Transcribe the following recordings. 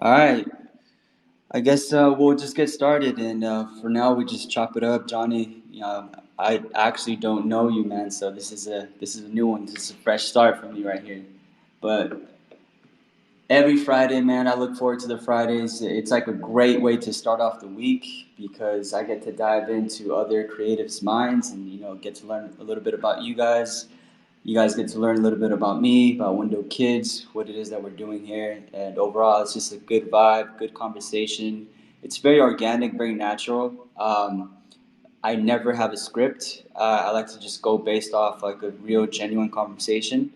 All right. I guess we'll just get started, and for now, we just chop it up, Johnny. I actually don't know you, man. So this is a new one. This is a fresh start for me right here. But every Friday, man, I look forward to the Fridays. It's like a great way to start off the week because I get to dive into other creatives' minds and get to learn a little bit about you guys. You guys get to learn a little bit about me, about Window Kids, what it is that we're doing here, and overall, it's just a good vibe, good conversation. It's very organic, very natural. I never have a script. I like to just go based off like a real, genuine conversation,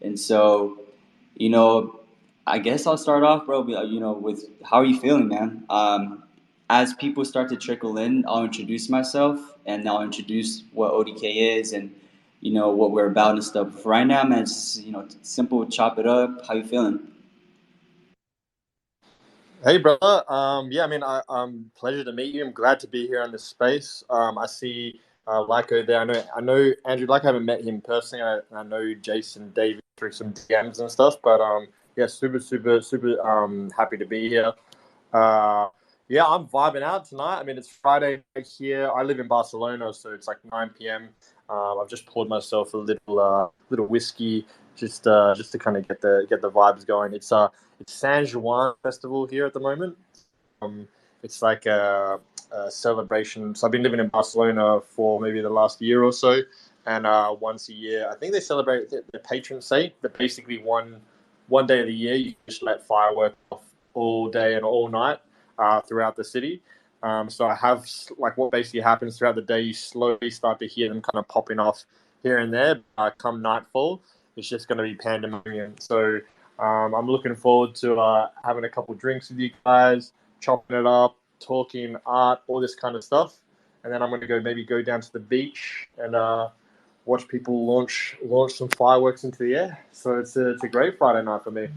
and so, you know, I guess I'll start off, bro. With how are you feeling, man? As people start to trickle in, I'll introduce myself and I'll introduce what ODK is and what we're about and stuff. For right now, man, it's just, simple. Chop it up. How you feeling? Hey, brother. Yeah, pleasure to meet you. I'm glad to be here in this space. I see Lyco there. I know Andrew. Like, I haven't met him personally. I know Jason, David through some DMs and stuff. But yeah, super happy to be here. Uh, yeah, I'm vibing out tonight. I mean, it's Friday here. I live in Barcelona, so it's like 9 p.m. I've just poured myself a little whiskey just to kind of get the vibes going. It's San Juan Festival here at the moment. Um, it's like a celebration. So I've been living in Barcelona for maybe the last year or so, and once a year, I think they celebrate the patron saint. But basically, one day of the year, you just let fireworks off all day and all night throughout the city. So I have like what basically happens throughout the day. You slowly start to hear them kind of popping off here and there. Come nightfall, it's just going to be pandemonium. So I'm looking forward to having a couple drinks with you guys, chopping it up, talking art, all this kind of stuff, and then I'm going to go down to the beach and watch people launch some fireworks into the air. So it's a great Friday night for me.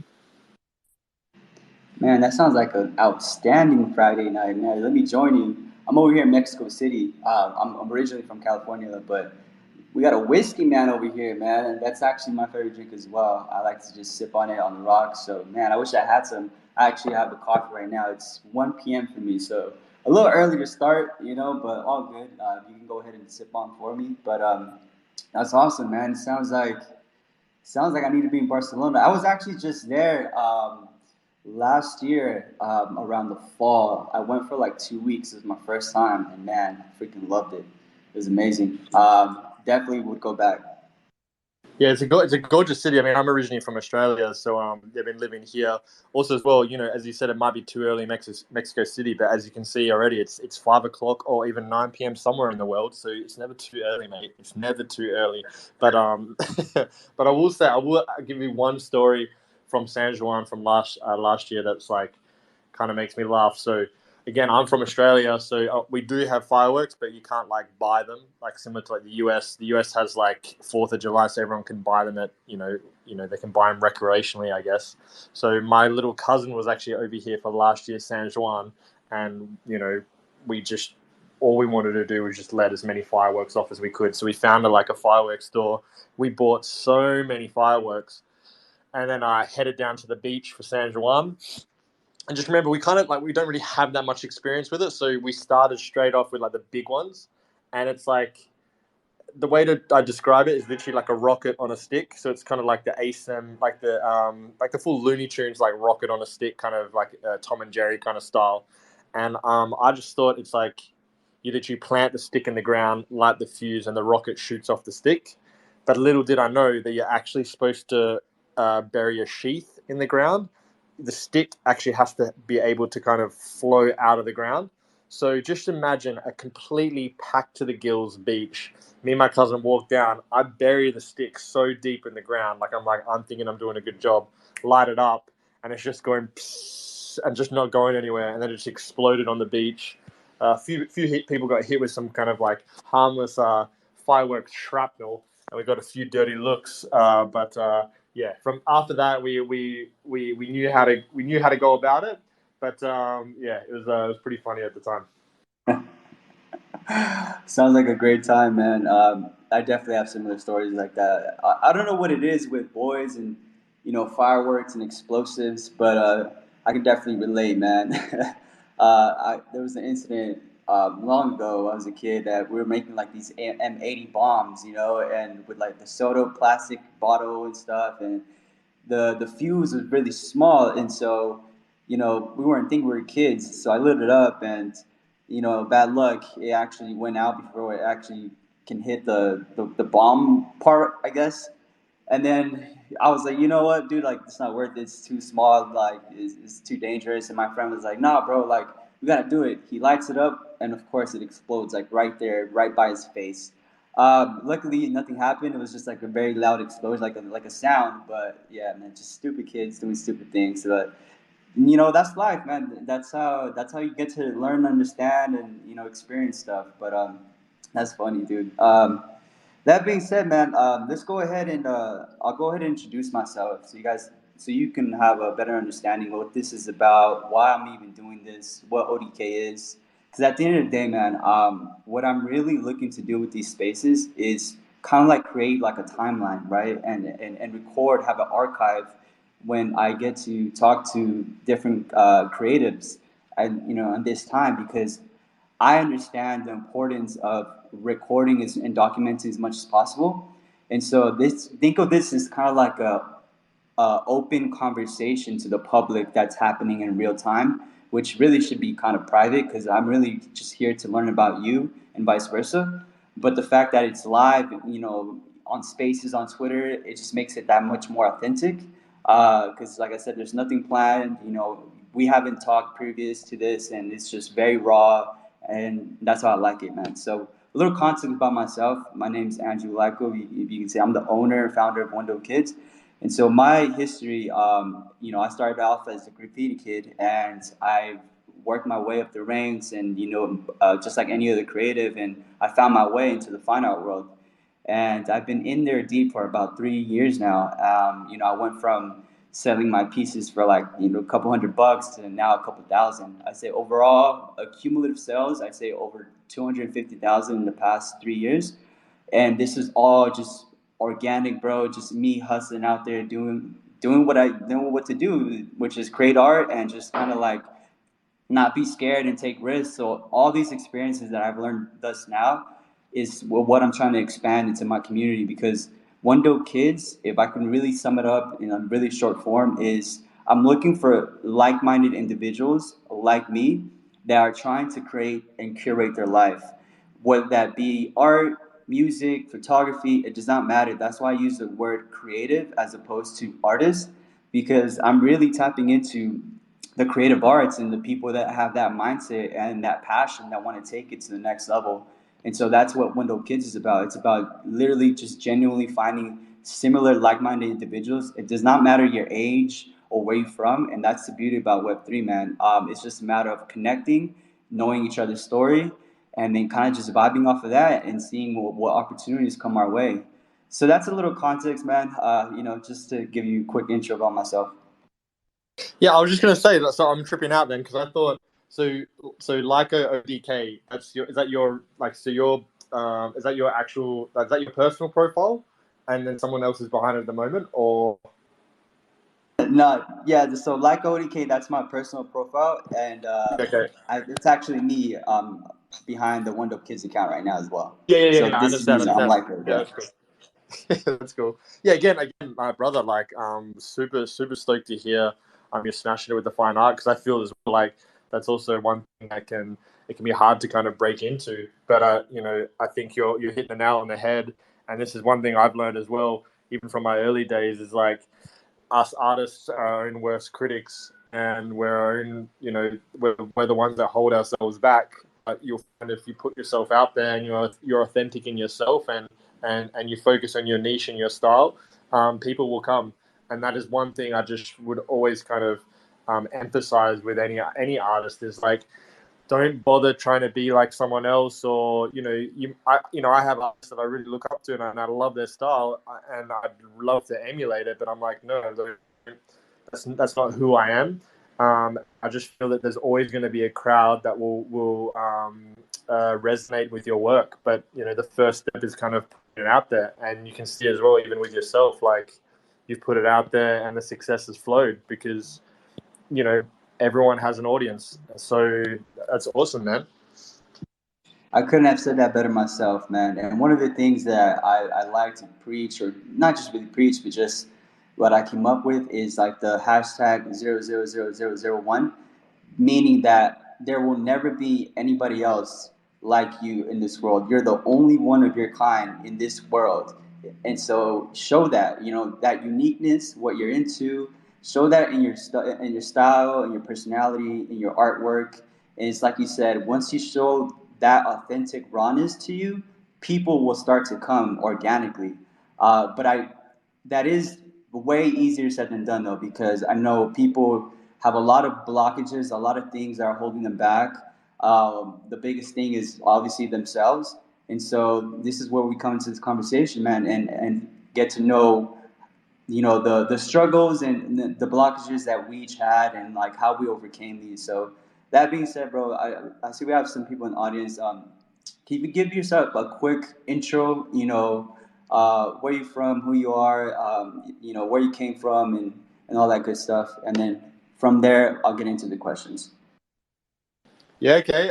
Man, that sounds like an outstanding Friday night, man. Let me join you. I'm over here in Mexico City. I'm originally from California, but we got a whiskey man over here, man, and that's actually my favorite drink as well. I like to just sip on it on the rocks. So, man, I wish I had some. I actually have a coffee right now. It's 1 p.m. for me, so a little early to start, but all good. You can go ahead and sip on for me. But that's awesome, man. Sounds like I need to be in Barcelona. I was actually just there last year around the fall. I went for like 2 weeks. It was my first time, and man, I freaking loved it. It was amazing. Definitely would go back. Yeah, it's a gorgeous city. I mean, I'm originally from Australia, so they've been living here. Also, as well, as you said, it might be too early in Mexico City, but as you can see already, it's 5 o'clock or even 9 p.m. somewhere in the world. So it's never too early, mate. It's never too early. But but I will give you one story from San Juan from last year that's like kind of makes me laugh. So again, I'm from Australia, so we do have fireworks, but you can't like buy them like similar to like the US. The US has like Fourth of July, so everyone can buy them at they can buy them recreationally, I guess. So my little cousin was actually over here for last year's San Juan, and we just all we wanted to do was just let as many fireworks off as we could. So we found like a fireworks store. We bought so many fireworks, and then I headed down to the beach for San Juan, and just remember, we kind of like we don't really have that much experience with it, so we started straight off with like the big ones, and it's like the way to I describe it is literally like a rocket on a stick. So it's kind of like the ASM, like the full Looney Tunes like rocket on a stick, kind of like Tom and Jerry kind of style. And I just thought it's like you literally plant the stick in the ground, light the fuse, and the rocket shoots off the stick. But little did I know that you're actually supposed to bury a sheath in the ground. The stick actually has to be able to kind of flow out of the ground. So just imagine a completely packed to the gills beach. Me and my cousin walk down. I bury the stick so deep in the ground, I'm thinking I'm doing a good job. Light it up, and it's just going psst, and just not going anywhere. And then it just exploded on the beach. A few people got hit with some kind of like harmless fireworks shrapnel, and we got a few dirty looks. But yeah, from after that, we knew how to go about it. But yeah, it was pretty funny at the time. Sounds like a great time, man. I definitely have similar stories like that. I don't know what it is with boys and fireworks and explosives, but I can definitely relate, man. There was an incident long ago. I was a kid that we were making like these M80 bombs, you know, and with like the soda plastic bottle and stuff, and the fuse was really small, and so you know we weren't thinking we were kids. So I lit it up, and you know, bad luck, it actually went out before it actually can hit the bomb part, I guess. And then I was like, you know what, dude, like it's not worth it. It's too small. Like it's too dangerous. And my friend was like, nah, bro, like we gotta do it. He lights it up, and of course it explodes like right there, right by his face. Luckily, nothing happened. It was just like a very loud explosion, like a sound. But yeah, man, just stupid kids doing stupid things. But you know, that's life, man. That's how you get to learn, understand, and you know, experience stuff. But that's funny, dude. That being said, man, let's go ahead and I'll go ahead and introduce myself so you guys, so you can have a better understanding of what this is about, why I'm even doing this, what ODK is. Because at the end of the day, man, what I'm really looking to do with these spaces is kind of like create like a timeline, right? And record, have an archive when I get to talk to different creatives, and you know, in this time because I understand the importance of recording and documenting as much as possible. And so this, think of this as kind of like a open conversation to the public that's happening in real time, which really should be kind of private because I'm really just here to learn about you and vice versa. But the fact that it's live, you know, on Spaces on Twitter, it just makes it that much more authentic. Because, like I said, there's nothing planned. You know, we haven't talked previous to this, and it's just very raw, and that's how I like it, man. So a little context about myself. My name is Andrew Lyko. If you can say, I'm the owner, founder of Window Kids. And so my history, you know, I started off as a graffiti kid, and I worked my way up the ranks, and you know, just like any other creative, and I found my way into the fine art world. And I've been in there deep for about 3 years now. You know, I went from selling my pieces for like you know a couple $100 to now a couple thousand. I say overall cumulative sales, I say over 250,000 in the past 3 years, and this is all just organic, bro. Just me hustling out there doing what to do, which is create art and just kind of like not be scared and take risks. So all these experiences that I've learned thus now is what I'm trying to expand into my community because One Dope Kids, if I can really sum it up in a really short form, is I'm looking for like-minded individuals like me that are trying to create and curate their life, whether that be art, music, photography, it does not matter. That's why I use the word creative as opposed to artist because I'm really tapping into the creative arts and the people that have that mindset and that passion that want to take it to the next level. And so that's what Window Kids is about. It's about literally just genuinely finding similar, like-minded individuals. It does not matter your age or where you're from, and that's the beauty about Web3, man. It's just a matter of connecting, knowing each other's story, and then kind of just vibing off of that and seeing what opportunities come our way. So that's a little context, man. You know, just to give you a quick intro about myself. Yeah, I was just gonna say that. So I'm tripping out then because I thought so. So Lyco ODK. That's your. Is that your like? So your. Is that your actual? Is that your personal profile? And then someone else is behind it at the moment, or No, yeah. So like ODK, that's my personal profile, and okay. it's actually me behind the One Up Kids account right now as well. So I this is understand. me. I'm Understand. like, Yeah, yeah. that's cool. That's cool. Yeah, again, my brother, like, super stoked to hear you're smashing it with the fine art because I feel as well like that's also one thing that can be hard to kind of break into. But you know, I think you're hitting the nail on the head, and this is one thing I've learned as well, even from my early days, is like us artists are our own worst critics, and we're our own, you know, we're the ones that hold ourselves back. But you'll find if you put yourself out there and you're authentic in yourself and you focus on your niche and your style, people will come. And that is one thing I just would always kind of emphasize with any artist is like don't bother trying to be like someone else or I have artists that I really look up to and I love their style and I'd love to emulate it, but I'm like no, that's not who I am. I just feel that there's always going to be a crowd that will resonate with your work, but you know the first step is kind of putting it out there, and you can see as well even with yourself like you've put it out there and the success has flowed because you know, everyone has an audience. So that's awesome, man. I couldn't have said that better myself, man. And one of the things that I like to preach, or not just really preach, but just what I came up with is like the hashtag 0000001, meaning that there will never be anybody else like you in this world. You're the only one of your kind in this world. And so show that, that uniqueness, what you're into, show that in in your style, in your personality, in your artwork. And it's like you said, once you show that authentic rawness to you, people will start to come organically. But that is way easier said than done though, because I know people have a lot of blockages, a lot of things that are holding them back. The biggest thing is obviously themselves, and so this is where we come into this conversation, man, and get to know the struggles and the blockages that we each had and like how we overcame these. So that being said, bro, I see we have some people in the audience. Can you give yourself a quick intro? Where you from, who you are, where you came from, and all that good stuff, and then from there I'll get into the questions. Yeah, okay.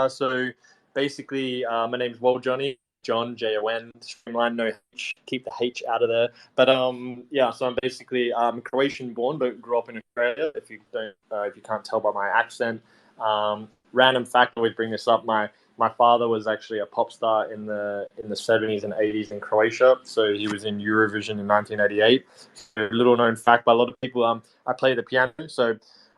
So basically, my name's Jonny, John, Jon, streamline, no H, keep the H out of there. But yeah, so I'm basically Croatian born, but grew up in Australia. If you can't tell by my accent, random fact, I always bring this up. My father was actually a pop star in the 70s and 80s in Croatia. So he was in Eurovision in 1988. So, little known fact by a lot of people. I play the piano, so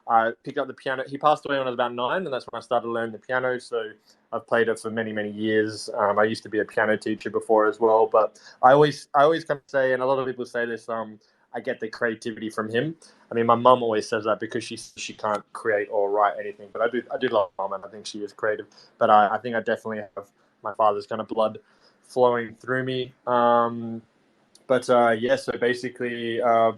I picked up the piano. He passed away when I was about 9, and that's when I started learning the piano. So I've played it for many, many years. I used to be a piano teacher before as well. But I always kind of say, and a lot of people say this, I get the creativity from him. I mean, my mum always says that because she can't create or write anything. But I do love my mum, and I think she is creative. But I think I definitely have my father's kind of blood flowing through me. Yeah, so basically, uh,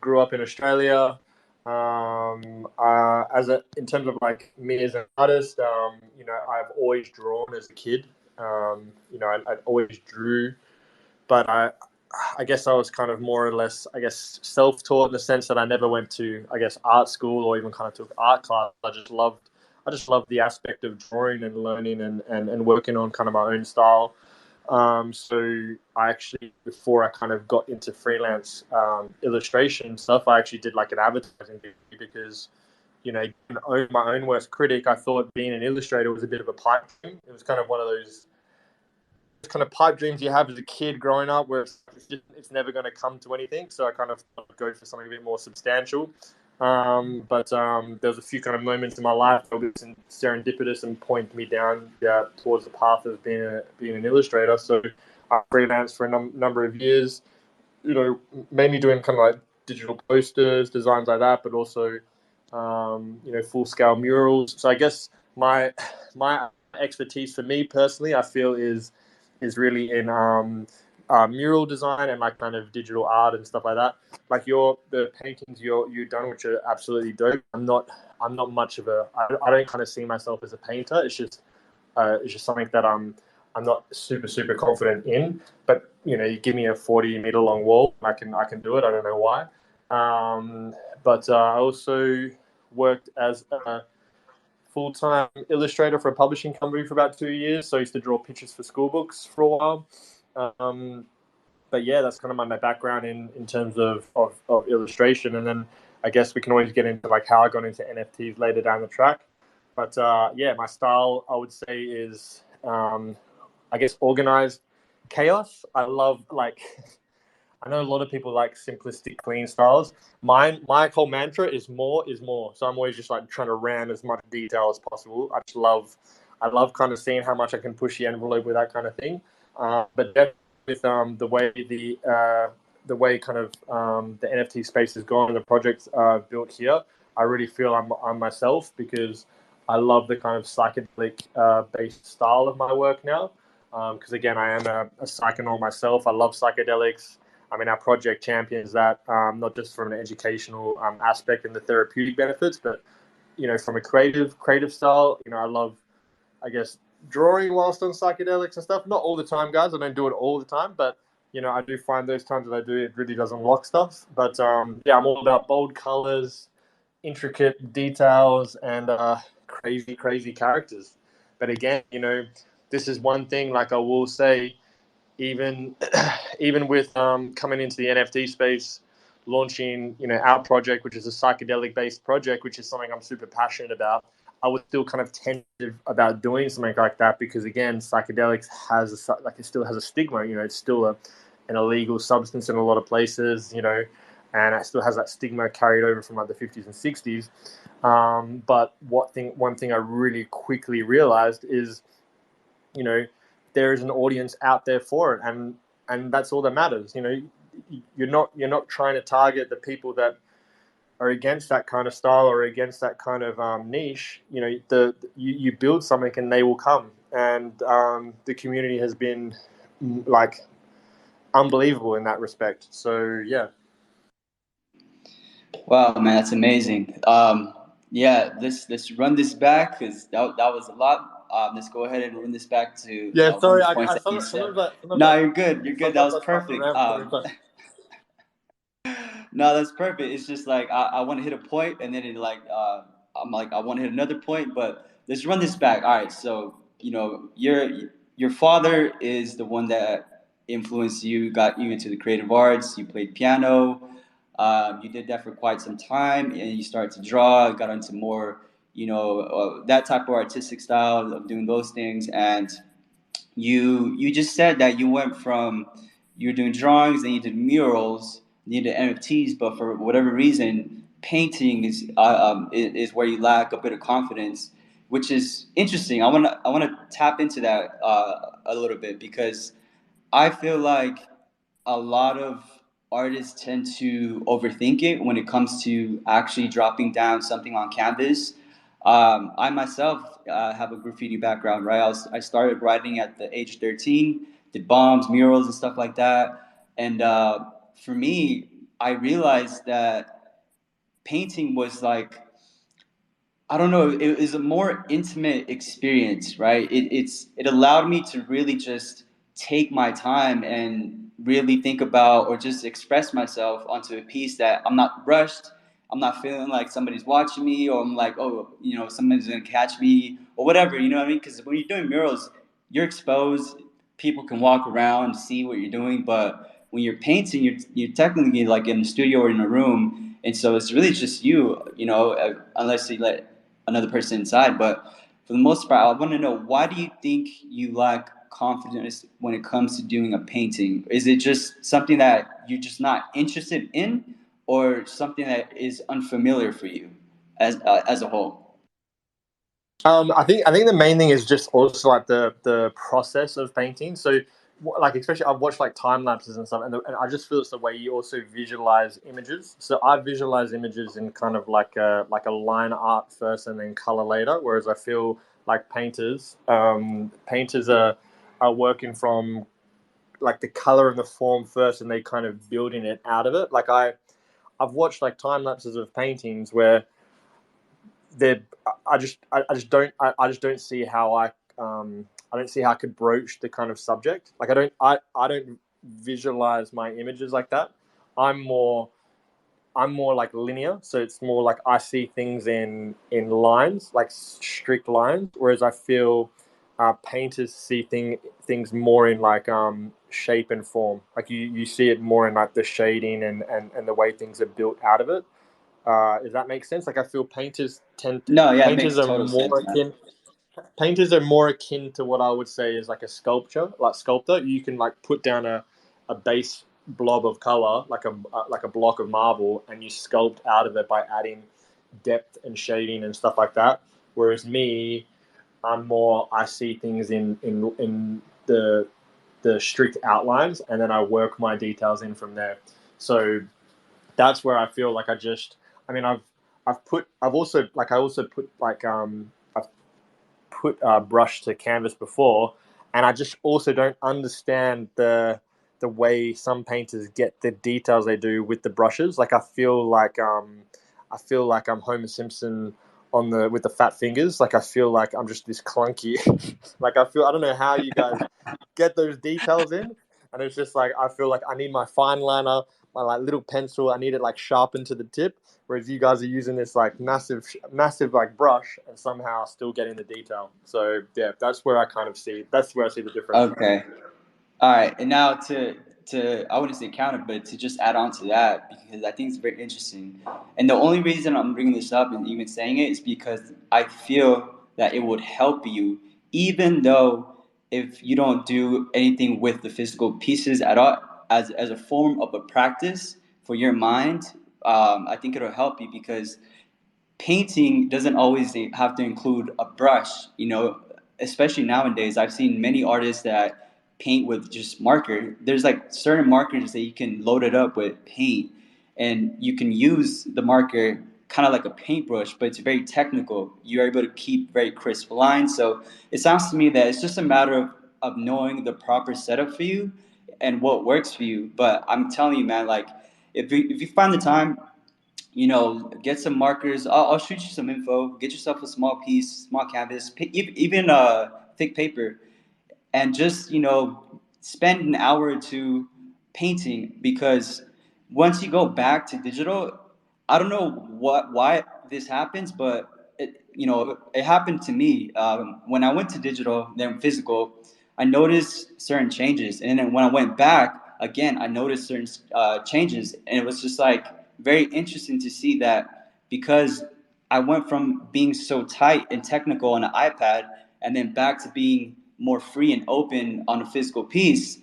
grew up in Australia. In terms of like me as an artist, I've always drawn as a kid. I always drew, but I guess I was kind of more or less, I guess, self-taught in the sense that I never went to, I guess, art school or even kind of took art class. I just loved the aspect of drawing and learning and working on kind of my own style. So I actually, before I kind of got into freelance illustration stuff, I actually did like an advertising degree because, own my own worst critic. I thought being an illustrator was a bit of a pipe dream. It was kind of one of those kind of pipe dreams you have as a kid growing up where it's never going to come to anything. So I kind of go for something a bit more substantial. There was a few kind of moments in my life that were serendipitous and pointed me down towards the path of being an illustrator. So I freelanced for a number of years, mainly doing kind of like digital posters, designs like that, but also, full scale murals. So I guess my expertise for me personally, I feel is really in mural design and like kind of digital art and stuff like that. Like the paintings you've done, which are absolutely dope. I'm not much of I don't kind of see myself as a painter. It's just something that I'm not super confident in. But you give me a 40-meter long wall, I can do it. I don't know why. I also worked as a full-time illustrator for a publishing company for about 2 years. So I used to draw pictures for school books for a while. But yeah, that's kind of my background in terms of illustration. And then I guess we can always get into like how I got into NFTs later down the track. But yeah, my style I would say is I guess organized chaos. I love like I know a lot of people like simplistic, clean styles. My whole mantra is more is more. So I'm always just like trying to ram as much detail as possible. I love kind of seeing how much I can push the envelope with that kind of thing. But definitely with the way kind of the NFT space has gone and the projects built here, I really feel I'm myself because I love the kind of psychedelic based style of my work now. Because again, I am a psychonaut myself. I love psychedelics. I mean, our project champions that not just from an educational aspect and the therapeutic benefits, but from a creative style. I love, I guess, drawing whilst on psychedelics and stuff. Not all the time, guys. I don't do it all the time, but I do find those times that I do, it really does unlock stuff. But yeah, I'm all about bold colors, intricate details, and crazy, crazy characters. But again, this is one thing. Like I will say, even even with coming into the NFT space, launching our project, which is a psychedelic based project, which is something I'm super passionate about. I was still kind of tentative about doing something like that because again, psychedelics it still has a stigma. It's still an illegal substance in a lot of places. And it still has that stigma carried over from like the 50s and 60s. But one thing I really quickly realized is, you know, there is an audience out there for it, and that's all that matters. You're not trying to target the people that are against that kind of style or against that kind of niche. You build something and they will come, and the community has been like unbelievable in that respect. So yeah. Wow, man, that's amazing. Yeah, let's run this back because that was a lot. Let's go ahead and run this back to Yeah, one of sorry. the I points that you sometimes said. I No, you're good. You're good. That sometimes was I start to perfect. ramp through, but No, that's perfect. It's just like I want to hit a point, and then I'm like I want to hit another point, but let's run this back. All right, so your father is the one that influenced you, got you into the creative arts. You played piano. You did that for quite some time, and you started to draw. Got into more, that type of artistic style of doing those things, and you just said that you went from you were doing drawings and you did murals, and you did NFTs, but for whatever reason, painting is where you lack a bit of confidence, which is interesting. I want to tap into that a little bit because I feel like a lot of artists tend to overthink it when it comes to actually dropping down something on canvas. I myself have a graffiti background, right? I started writing at the age of 13, did bombs, murals, and stuff like that. And for me, I realized that painting was like I don't know. It was a more intimate experience, right? It allowed me to really just take my time and really think about or just express myself onto a piece that I'm not rushed. I'm not feeling like somebody's watching me or I'm like, oh, somebody's gonna catch me or whatever. You know what I mean? Because when you're doing murals, you're exposed. People can walk around and see what you're doing, but when you're painting, you're technically like in a studio or in a room, and so it's really just you. Unless you let another person inside. But for the most part, I want to know why do you think you lack confidence when it comes to doing a painting? Is it just something that you're just not interested in, or something that is unfamiliar for you as a whole? I think the main thing is just also like the process of painting. So, like especially I've watched like time lapses and stuff, and I just feel it's the way you also visualize images. So I visualize images in kind of like a line art first and then color later. Whereas I feel like painters are working from like the color and the form first, and they kind of building it out of it. I've watched like time lapses of paintings where they're I just don't see how I don't see how I could broach the kind of subject. Like I don't visualize my images like that. I'm more I'm more like linear, so it's more like I see things in lines, like strict lines. Whereas I feel painters see things more in like shape and form. Like you see it more in like the shading and the way things are built out of it. Does that make sense? Like I feel No, yeah, it painters makes are total more sense, man. akin painters are more akin to what I would say is like a sculpture, like sculptor. You can like put down a base blob of color, like a block of marble, and you sculpt out of it by adding depth and shading and stuff like that. Whereas me, I see things in the strict outlines, and then I work my details in from there. So that's where I feel like I mean I also put like I've put brush to canvas before, and I just also don't understand the way some painters get the details they do with the brushes. Like I feel like I'm Homer Simpson on the with the fat fingers. Like I feel like I'm just this clunky. Like I don't know how you guys get those details in. and it's just like I feel like I need my fine liner, my like little pencil. I need it like sharpened to the tip. Whereas you guys are using this like massive like brush and somehow still getting the detail. So yeah, that's where I kind of see. That's where I see the difference. Okay. All right, and now to I wouldn't say counter, but to just add on to that because I think it's very interesting. And the only reason I'm bringing this up and even saying it is because I feel that it would help you, even though if you don't do anything with the physical pieces at all, as a form of a practice for your mind. I think it'll help you because painting doesn't always have to include a brush, especially nowadays. I've seen many artists that paint with just marker. There's like certain markers that you can load it up with paint and you can use the marker kind of like a paintbrush, but it's very technical. You're able to keep very crisp lines. So it sounds to me that it's just a matter of knowing the proper setup for you and what works for you. But I'm telling you, man, like if you find the time, get some markers. I'll shoot you some info. Get yourself a small piece, small canvas, even thick paper, and just spend an hour or two painting because once you go back to digital, I don't know why this happens, but it happened to me when I went to digital then physical. I noticed certain changes, and then when I went back again, I noticed certain changes, and it was just like very interesting to see that because I went from being so tight and technical on an iPad and then back to being more free and open on a physical piece.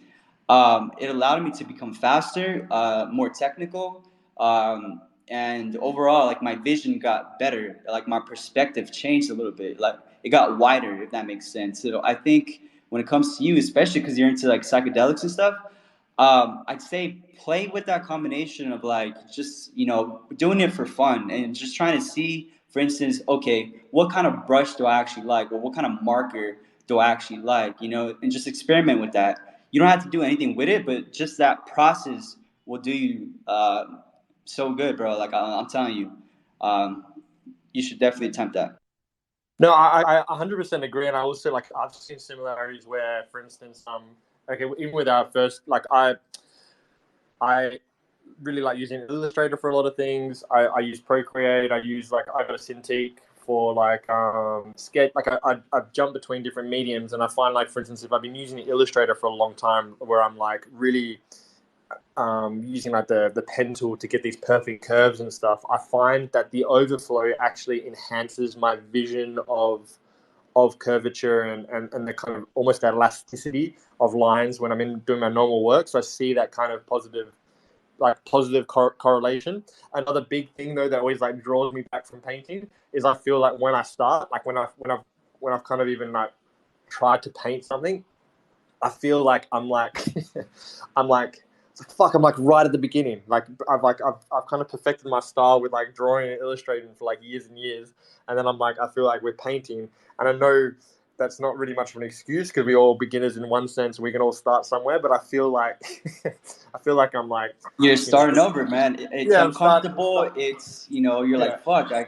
It allowed me to become faster, more technical, and overall, like my vision got better. Like my perspective changed a little bit. Like it got wider, if that makes sense. So I think when it comes to you, especially because you're into like psychedelics and stuff, I'd say play with that combination of like just doing it for fun and just trying to see, for instance, okay, what kind of brush do I actually like, or what kind of marker do I actually like, and just experiment with that. You don't have to do anything with it, but just that process will do you so good, bro. Like I'm telling you, um, you should definitely attempt that. No, I 100% agree, and I also like I've seen similarities where, for instance, okay, even with our first, like I really like using Illustrator for a lot of things. I use Procreate. I got a Cintiq for like sketch. Like I jump between different mediums, and I find like for instance, if I've been using Illustrator for a long time, where I'm like really using like the pen tool to get these perfect curves and stuff, I find that the overflow actually enhances my vision of curvature and the kind of almost that elasticity of lines when I'm in doing my normal work. So I see that kind of positive correlation. Another big thing though that always like draws me back from painting is I feel like when I start, like when I've kind of even like tried to paint something, I feel like I'm like I'm like fuck, I'm like right at the beginning. I've kind of perfected my style with like drawing and illustrating for like years and years, and then I'm like I feel like with painting, and I know that's not really much of an excuse because we're all beginners in one sense and we can all start somewhere. But I feel like I feel like I'm like You're you know starting over, man. It's yeah I'm starting uncomfortable. It's you're yeah like, fuck. I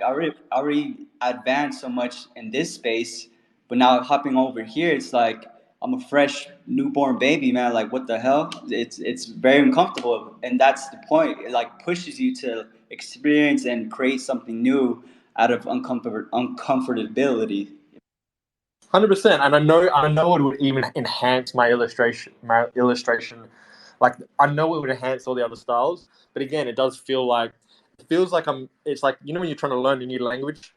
already advanced so much in this space, but now hopping over here, it's like I'm a fresh newborn baby, man. Like, what the hell? It's very uncomfortable, and that's the point. It like pushes you to experience and create something new out of uncomfortability. 100%, and I know it would even enhance my illustration. Like I know it would enhance all the other styles, but again, it feels like I'm. It's like when you're trying to learn a new language,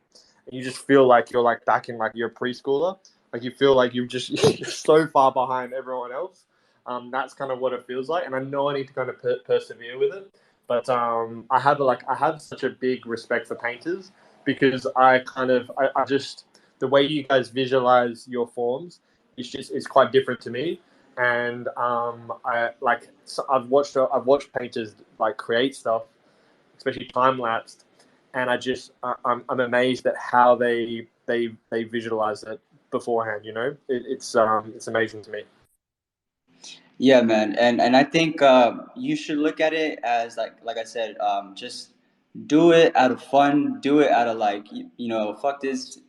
and you just feel like you're like back in like you're a preschooler. Like you feel like you're so far behind everyone else. That's kind of what it feels like, and I know I need to kind of persevere with it. But I have such a big respect for painters because I just the way you guys visualize your forms is quite different to me. And I've watched painters like create stuff, especially time lapsed, and I'm amazed at how they visualize it beforehand. It's amazing to me. Yeah, man, and I think you should look at it as like I said, just do it out of fun, do it out of like fuck this.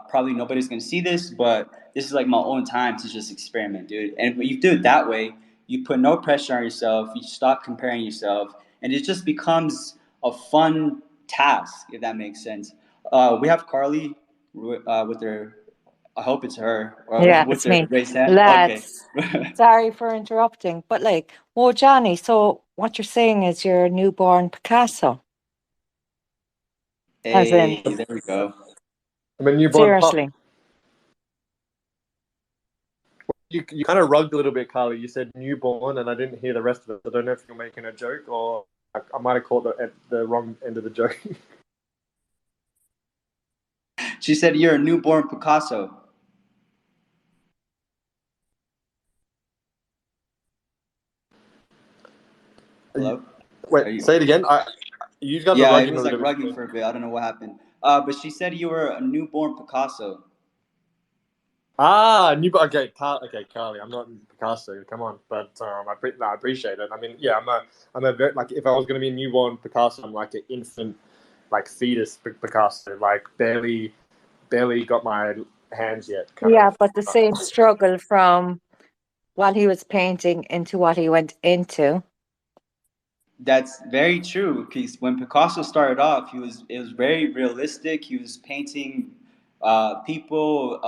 Probably nobody's gonna see this, but this is like my own time to just experiment, dude. And if you do it that way, You put no pressure on yourself. You stop comparing yourself, and it just becomes a fun task, if that makes sense. We have Carly with her. I hope it's her Yeah, with it's their me. raised hand. Okay. Lads, sorry for interrupting, but like, whoa, Johnny, so what you're saying is you're a newborn Picasso, as in, Hey, there we go. I'm a newborn pup. seriously. You kind of rugged a little bit, Carly. You said newborn, and I didn't hear the rest of it. I don't know if you're making a joke or I might have caught the wrong end of the joke. She said you're a newborn Picasso. Hello? Wait, Are you? say it again. You guys are Yeah, it rugging a was like little bit. rugging for a bit. I don't know what happened. But she said you were a newborn Picasso. Newborn. Okay, okay, Carly. I'm not Picasso. Come on, but I appreciate it. I mean, yeah, I'm a very like if I was going to be a newborn Picasso, I'm like an infant, like fetus Picasso, like barely got my hands yet, kind Yeah, of. but the same struggle from what he was painting into what he went into. That's very true. Because when Picasso started off, it was very realistic. He was painting people.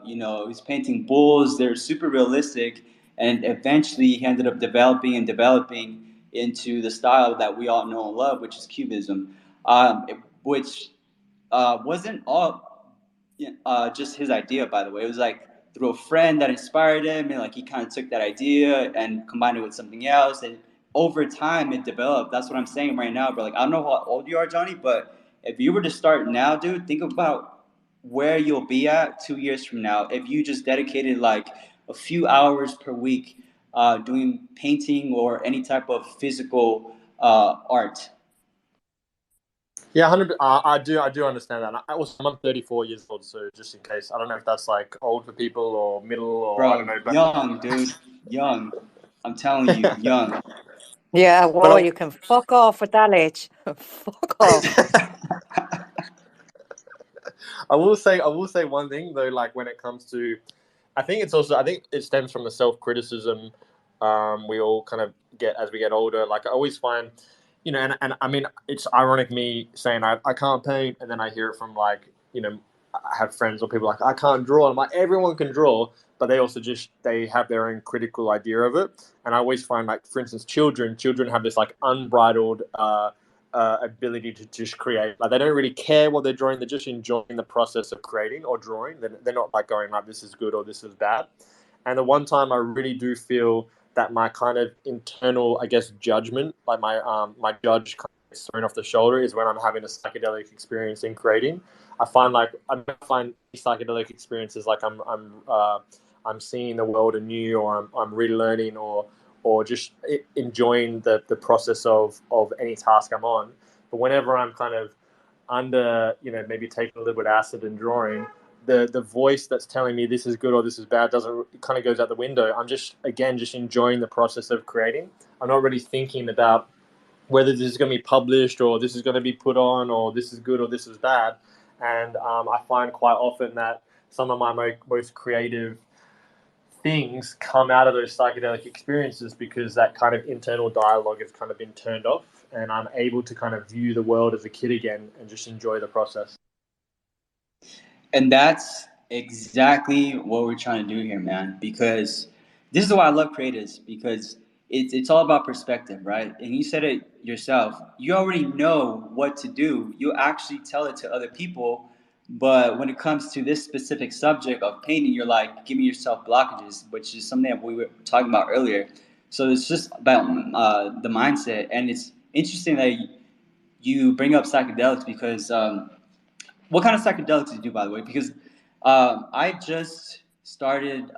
He was painting bulls. They're super realistic, and eventually he ended up developing into the style that we all know and love, which is Cubism, which wasn't all just his idea, by the way. It was like through a friend that inspired him, and like he kind of took that idea and combined it with something else, and over time it developed. That's what I'm saying right now, bro. Like I don't know how old you are, Johnny, but if you were to start now, dude, think about where you'll be at 2 years from now if you just dedicated like a few hours per week doing painting or any type of physical art. Yeah, 100. I do understand that. I'm 34 years old, so just in case, I don't know if that's like old for people or middle or I don't Bro, know, young, dude, young. I'm telling you, young. Yeah, but whoa, you can fuck off with that age. Fuck off. I will say one thing though, like when it comes to, I think it stems from the self criticism we all kind of get as we get older. Like I always find, and I mean, it's ironic me saying I can't paint, and then I hear it from like, I have friends or people like, I can't draw. I'm like, everyone can draw, but they also they have their own critical idea of it. And I always find like, for instance, children have this like unbridled, ability to just create. Like they don't really care what they're drawing; they're just enjoying the process of creating or drawing. They're not like going like this is good or this is bad. And the one time I really do feel that my kind of internal, I guess, judgment, like my judge kind of is thrown off the shoulder, is when I'm having a psychedelic experience in creating. I find psychedelic experiences like I'm seeing the world anew, or I'm relearning, or just enjoying the process of any task I'm on. But whenever I'm kind of under, maybe taking a little bit of acid and drawing, the voice that's telling me this is good or this is bad doesn't, it kind of goes out the window. I'm just enjoying the process of creating. I'm not really thinking about whether this is going to be published or this is going to be put on or this is good or this is bad. And I find quite often that some of my most creative things come out of those psychedelic experiences because that kind of internal dialogue has kind of been turned off, and I'm able to kind of view the world as a kid again and just enjoy the process. And that's exactly what we're trying to do here, man. Because this is why I love creatives, because it's all about perspective, right? And you said it yourself. You already know what to do. You actually tell it to other people. But when it comes to this specific subject of painting, you're like giving yourself blockages, which is something that we were talking about earlier. So it's just about the mindset. And it's interesting that you bring up psychedelics because what kind of psychedelics do you do, by the way? Because I just started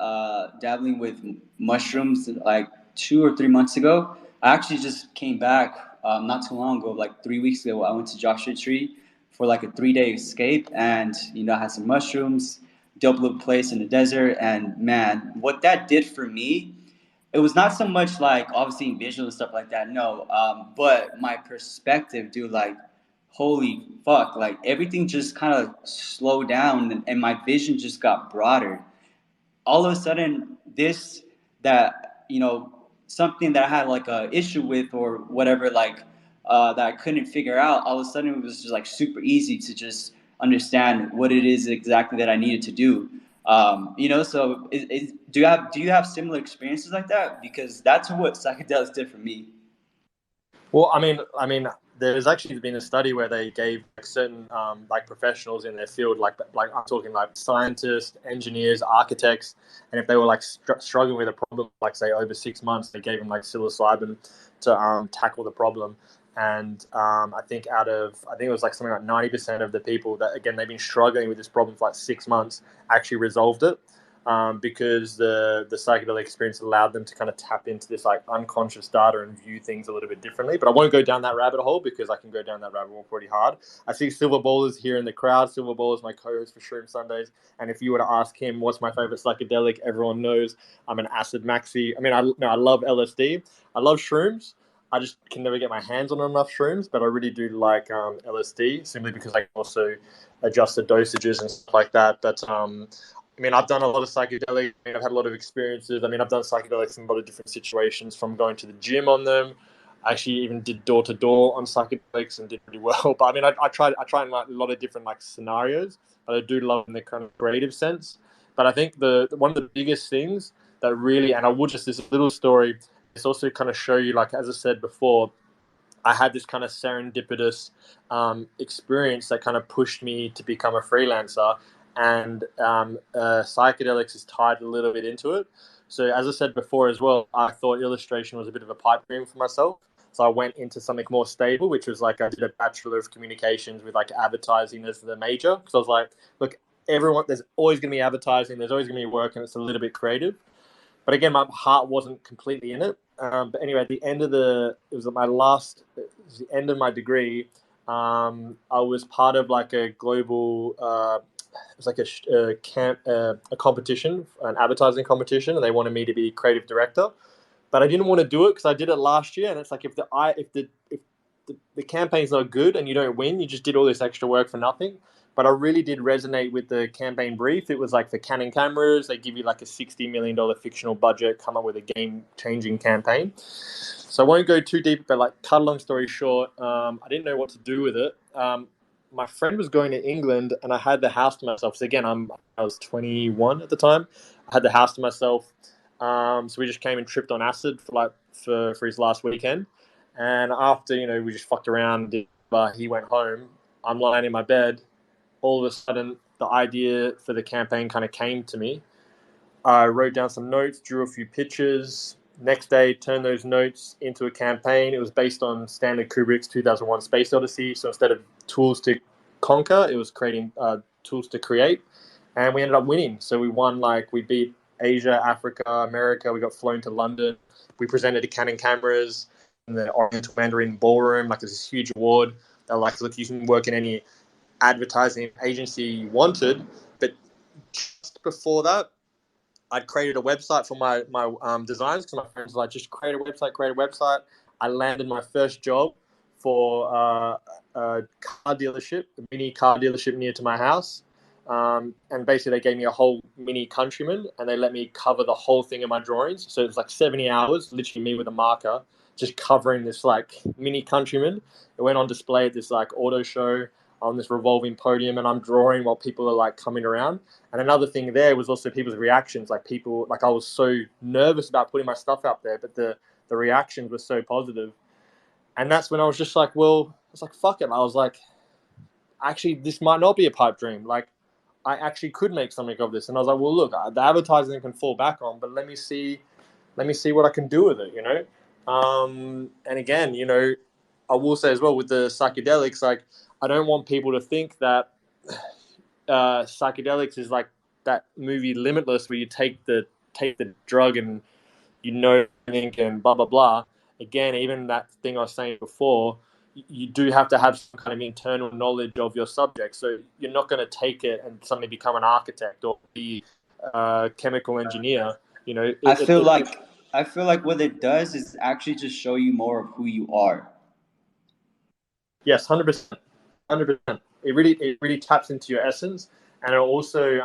dabbling with mushrooms like 2 or 3 months ago. I actually just came back not too long ago, like 3 weeks ago. I went to Joshua Tree for like a 3 day escape, and I had some mushrooms, dope little place in the desert, and man, what that did for me, it was not so much like obviously visual and stuff like that. No, but my perspective, dude, like holy fuck, like everything just kind of slowed down, and my vision just got broader. All of a sudden, this that something that I had like a issue with or whatever, like that I couldn't figure out, all of a sudden it was just like super easy to just understand what it is exactly that I needed to do. You know, so do you have similar experiences like that? Because that's what psychedelics did for me. Well, there's actually been a study where they gave like, certain like professionals in their field, like I'm talking like scientists, engineers, architects, and if they were like struggling with a problem, like say over 6 months, they gave them like psilocybin to tackle the problem. And I think it was like something like 90% of the people that again they've been struggling with this problem for like 6 months actually resolved it. Because the psychedelic experience allowed them to kind of tap into this like unconscious data and view things a little bit differently. But I won't go down that rabbit hole because I can go down that rabbit hole pretty hard. I see Silver Ballers here in the crowd. Silver Ballers, my co-host for Shroom Sundays, and if you were to ask him what's my favorite psychedelic, everyone knows I'm an acid maxi. I love LSD. I love shrooms. I just can never get my hands on enough shrooms, but I really do like LSD simply because I can also adjust the dosages and stuff like that. I've done a lot of psychedelics. I've had a lot of experiences. I've done psychedelics in a lot of different situations, from going to the gym on them. I actually even did door to door on psychedelics and did pretty well. But I try in like a lot of different like scenarios. But I do love in the kind of creative sense. But I think the one of the biggest things that really, and I will just this little story, it's also kind of show you, like as I said before, I had this kind of serendipitous experience that kind of pushed me to become a freelancer, and psychedelics is tied a little bit into it. So, as I said before as well, I thought illustration was a bit of a pipe dream for myself. So I went into something more stable, which was like I did a Bachelor of Communications with like advertising as the major, because I was like, look, there's always going to be advertising, there's always going to be work, and it's a little bit creative. But again, my heart wasn't completely in it. But anyway, at the end of it was the end of my degree. I was part of like a global, it was like a competition, an advertising competition, and they wanted me to be creative director. But I didn't want to do it because I did it last year, and it's like if the campaign's not good and you don't win, you just did all this extra work for nothing. But I really did resonate with the campaign brief. It was like for Canon cameras, they give you like a $60 million fictional budget, come up with a game-changing campaign. So I won't go too deep, but like cut a long story short, I didn't know what to do with it. My friend was going to England, and I had the house to myself. So again, I was 21 at the time. I had the house to myself. So we just came and tripped on acid for his last weekend. And after, we just fucked around, he went home. I'm lying in my bed. All of a sudden, the idea for the campaign kind of came to me. I wrote down some notes, drew a few pictures. Next day, turned those notes into a campaign. It was based on Stanley Kubrick's 2001 Space Odyssey. So instead of tools to conquer, it was creating tools to create. And we ended up winning. So we won, we beat Asia, Africa, America. We got flown to London. We presented to Canon cameras in the Oriental Mandarin Ballroom. There's this huge award. They're like, look, you can work in any advertising agency you wanted. But just before that, I'd created a website for my designs, because my friends were like, just create a website. I landed my first job for a car dealership, a mini car dealership near to my house. And basically they gave me a whole mini Countryman, and they let me cover the whole thing in my drawings. So it was like 70 hours, literally me with a marker, just covering this like mini Countryman. It went on display at this like auto show on this revolving podium, and I'm drawing while people are like coming around. And another thing there was also people's reactions. Like people, like I was so nervous about putting my stuff out there, but the reactions were so positive. And that's when I was just like, well, I was like, fuck it. I was like, actually, this might not be a pipe dream. Like, I actually could make something of this. And I was like, well, look, the advertising can fall back on, but let me see what I can do with it. And again, I will say as well with the psychedelics, like, I don't want people to think that psychedelics is like that movie Limitless, where you take the drug and everything and blah blah blah. Again, even that thing I was saying before, you do have to have some kind of internal knowledge of your subject. So you're not going to take it and suddenly become an architect or be a chemical engineer. I feel like I feel like what it does is actually just show you more of who you are. Yes, 100%, 100%. It really taps into your essence, and it also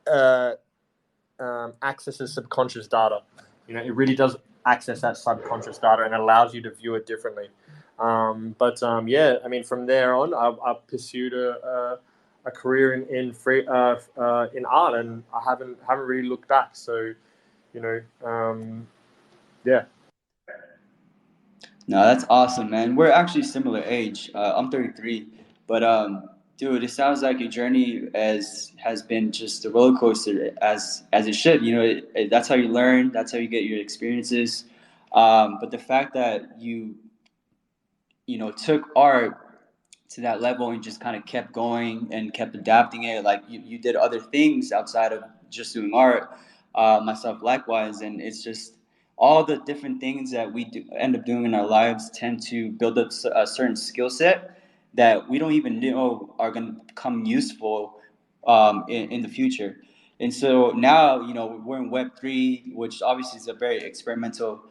uh, accesses subconscious data. It really does access that subconscious data and allows you to view it differently. Yeah, I mean, from there on, I've pursued a career in art, and I haven't really looked back. So, yeah. No, that's awesome, man. We're actually similar age. I'm 33, but dude, it sounds like your journey has been just a roller coaster as it should. That's how you learn. That's how you get your experiences. But the fact that you took art to that level and just kind of kept going and kept adapting it. Like you did other things outside of just doing art. Myself likewise, and it's just all the different things that we end up doing in our lives tend to build up a certain skill set that we don't even know are going to become useful in the future. And so now, we're in Web3, which obviously is a very experimental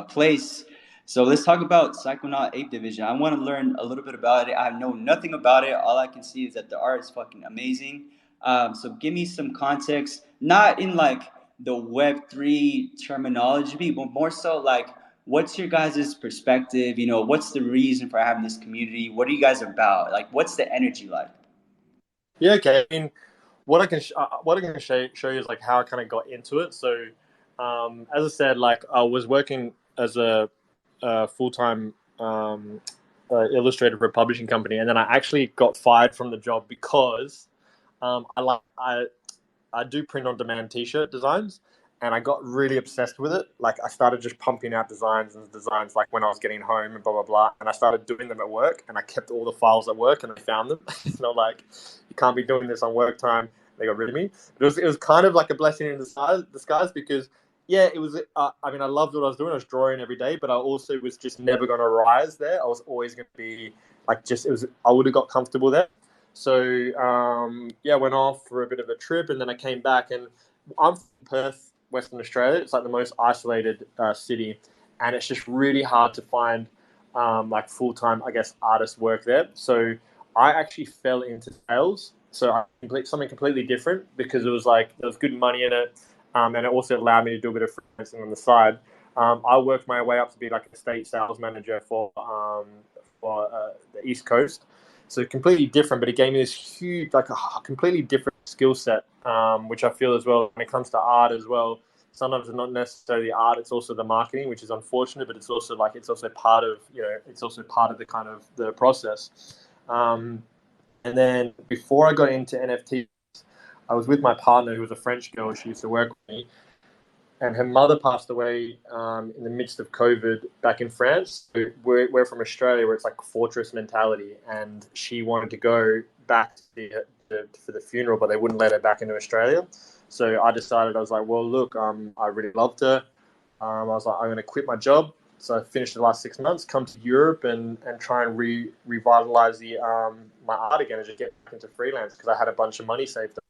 place. So let's talk about Psychonaut 8th Division. I want to learn a little bit about it. I know nothing about it. All I can see is that the art is fucking amazing. So give me some context, not in like the Web3 terminology, but more so like what's your guys' perspective? What's the reason for having this community? What are you guys about? Like, what's the energy like? Yeah, okay. I mean, what I can show you is like how I kind of got into it. So, as I said, like I was working as a full time illustrator for a publishing company, and then I actually got fired from the job because I do print on demand T-shirt designs, and I got really obsessed with it. Like I started just pumping out designs like when I was getting home and blah blah blah. And I started doing them at work, and I kept all the files at work, and I found them. And I'm like, you can't be doing this on work time. They got rid of me. But it was kind of like a blessing in disguise because yeah, it was. I mean, I loved what I was doing. I was drawing every day, but I also was just never going to rise there. I was always going to be like just it was. I would have got comfortable there. So yeah, I went off for a bit of a trip, and then I came back. And I'm from Perth, Western Australia. It's like the most isolated city, and it's just really hard to find like full time, I guess, artist work there. So I actually fell into sales. So I complete something completely different because it was like there was good money in it, and it also allowed me to do a bit of freelancing on the side. I worked my way up to be like a state sales manager for the East Coast. So completely different, but it gave me this huge, like a completely different skill set, which I feel as well when it comes to art as well. Sometimes it's not necessarily the art; it's also the marketing, which is unfortunate, but it's also part of it's also part of the kind of the process. And then before I got into NFTs, I was with my partner who was a French girl. She used to work with me, and her mother passed away in the midst of COVID back in France. So we're from Australia, where it's like fortress mentality, and she wanted to go back for the funeral, but they wouldn't let her back into Australia. So I decided, I was like, well, look, I really loved her. I was like, I'm going to quit my job. So I finished the last 6 months, come to Europe and try and revitalize my art again and just get back into freelance because I had a bunch of money saved up.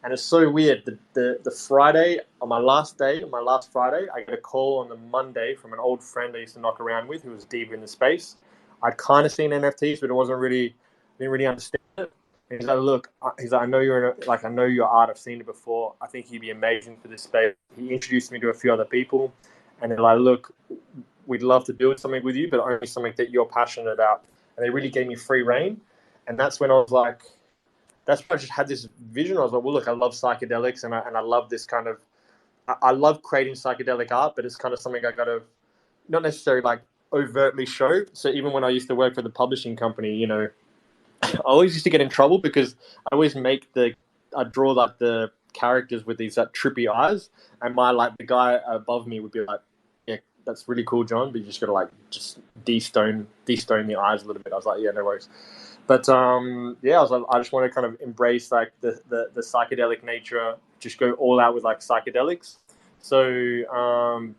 And it's so weird. The Friday, on my last Friday, I get a call on the Monday from an old friend I used to knock around with who was deep in the space. I'd kind of seen NFTs, but didn't really understand it. And he's like, look, I know I know your art. I've seen it before. I think you'd be amazing for this space. He introduced me to a few other people, and they're like, look, we'd love to do something with you, but only something that you're passionate about. And they really gave me free reign. And that's when I was like, that's why I just had this vision. I was like, well, look, I love psychedelics and I love this kind of, I love creating psychedelic art, but it's kind of something I got to not necessarily like overtly show. So even when I used to work for the publishing company, I always used to get in trouble because I always I draw like the characters with these trippy eyes, and the guy above me would be like, yeah, that's really cool, John, but you just got to like just de-stone the eyes a little bit. I was like, yeah, no worries. But yeah, I was like, I just want to kind of embrace like the psychedelic nature, just go all out with like psychedelics. So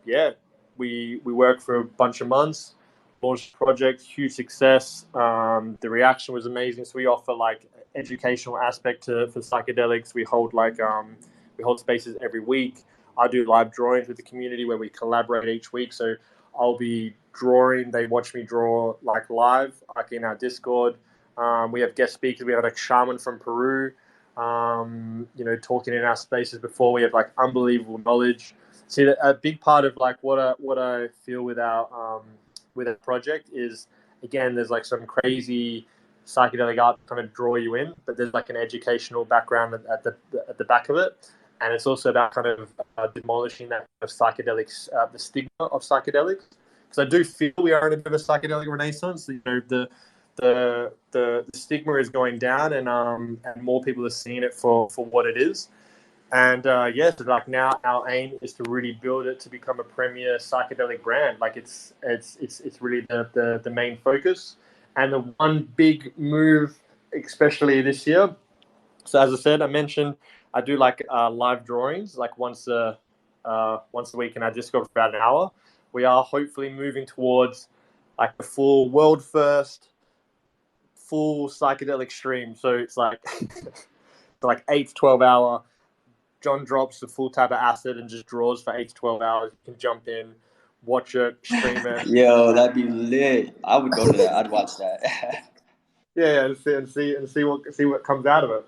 yeah, we worked for a bunch of months, launched a project, huge success. The reaction was amazing. So we offer like educational aspect for psychedelics. We hold spaces every week. I do live drawings with the community where we collaborate each week. So I'll be drawing. They watch me draw like live, like in our Discord. We have guest speakers. We have a shaman from Peru. talking in our spaces before. We have like unbelievable knowledge. See, a big part of like what I feel with our project is, again, there's like some crazy psychedelic art kind of draw you in, but there's like an educational background at the back of it, and it's also about kind of demolishing that kind of psychedelics, the stigma of psychedelics. Because I do feel we are in a bit of a psychedelic renaissance. The stigma is going down, and more people are seeing it for what it is. And yes, like now our aim is to really build it to become a premier psychedelic brand. Like it's really the main focus, and the one big move, especially this year. So as I said, I mentioned I do like live drawings, like once a week in our Discord for about an hour. We are hopefully moving towards like the full world first, full psychedelic stream. So it's like like 8 to 12 hour. John drops the full tab of acid and just draws for 8 to 12 hours. You can jump in, watch it, stream it. Yo, that'd be lit. I would go to that. I'd watch that. Yeah, and see what comes out of it.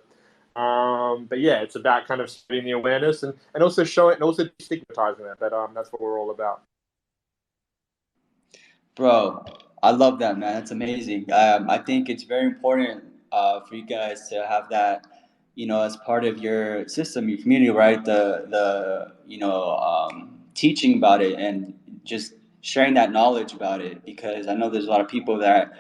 But yeah, it's about kind of spreading the awareness and also showing and also destigmatizing it. But that's what we're all about. Bro, I love that, man. That's amazing. I think it's very important for you guys to have that, as part of your system, your community, right? The teaching about it and just sharing that knowledge about it, because I know there's a lot of people that